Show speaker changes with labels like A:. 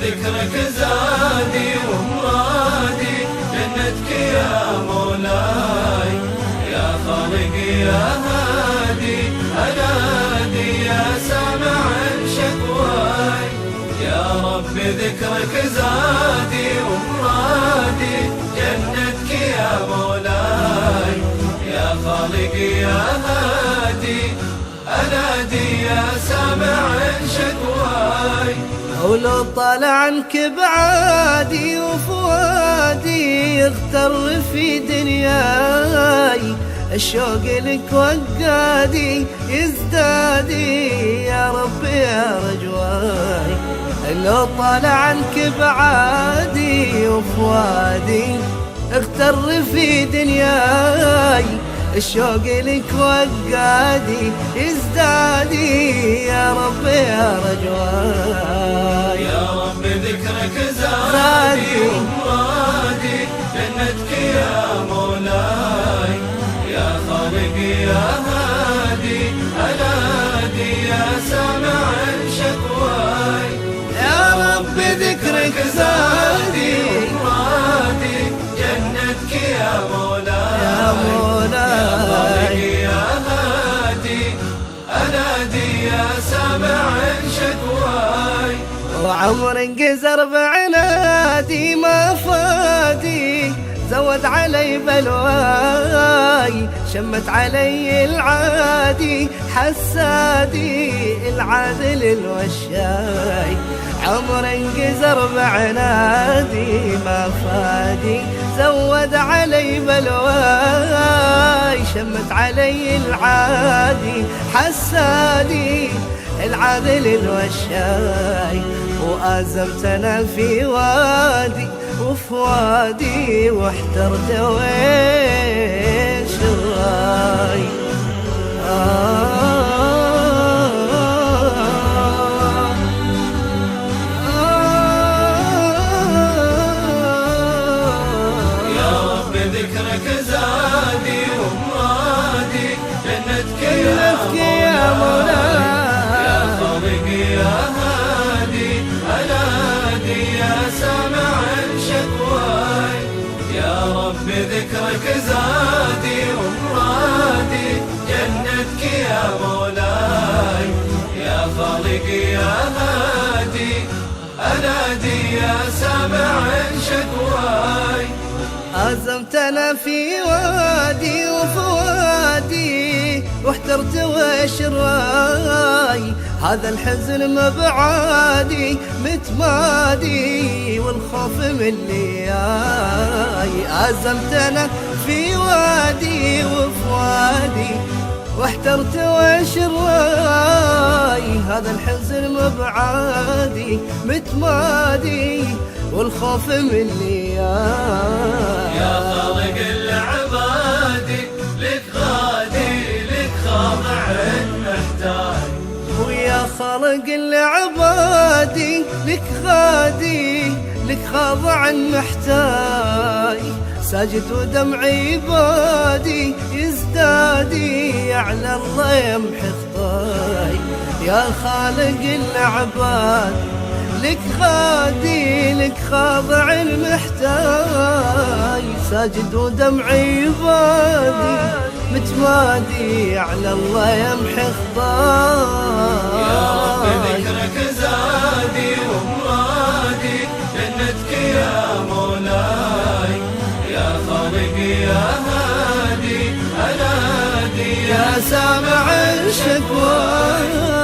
A: ذكرك زادي ومرادي، جنتك يا مولاي يا خالقي يا هادي، أنادي يا سامع شكواي. يا رب ذكرك زادي ومرادي، جنتك يا مولاي يا خالقي يا هادي، أنادي يا سامع شكواي.
B: ولو طال عنك بعادي وفؤادي يغتر في دنياي، الشوق لك وقادي يزدادي يا رب يا رجواي. لو طال عنك بعادي وفؤادي اغتر في دنياي، الشوق لك وقادي يزدادي يا رب يا رجواي.
A: يا رب ذكرك زادي ومرادي، جنتك يا مولاي يا خالقي يا هادي، أنادي يا سامع شكواي.
B: يا رب ذكرك زادي
A: ومرادي، جنتك يا مولاي
B: يا مولاي
A: يا هادي، أنادي يا سامع شكواي.
B: وعمر انقزر بعنادي ما فادي، زود علي بلواي، شمت علي العادي حسادي العادل الوشاي. عمر انقزر بعنادي ما فادي، زود علي بلواي، شمت علي العادي حسادي العادل الوشاي. وآزمتنا في وادي وفوادي واحترت ويش الراي.
A: ذكرك زادي ومرادي، جنتك يا
B: مولاي
A: يا خالقي يا هادي، أنادي يا سامع شكواي. يا رب ذكرك زادي ومرادي، جنتك يا مولاي يا خالقي يا هادي، أنادي يا سامع شكواي.
B: آزمتنا في وادي وفوادي واحترت ويش الراي، هذا الحزن مبعادي متمادي والخوف من اللي جاي. آزمتنا في وادي وفوادي واحترت ويش الراي، هذا الحزن مبعادي متمادي والخوف من اللي
A: يا خالق العبادي، لك غادي لك خاضع محتاج.
B: ويا خالق العبادي لك غادي لك خاضع محتاج، ساجد ودمعي بادي يزدادي على الله يمحي خطاي. يا خالق العباد لك غادي لك خاضع محتاج، ساجد ودمعي بادي متمادي على الله يمحي خطاي.
A: يا رب ذكرك زادي ومرادي، جنتك يا مولاي يا خالقي يا هادي، أنادي
B: يا سامع الشكوى.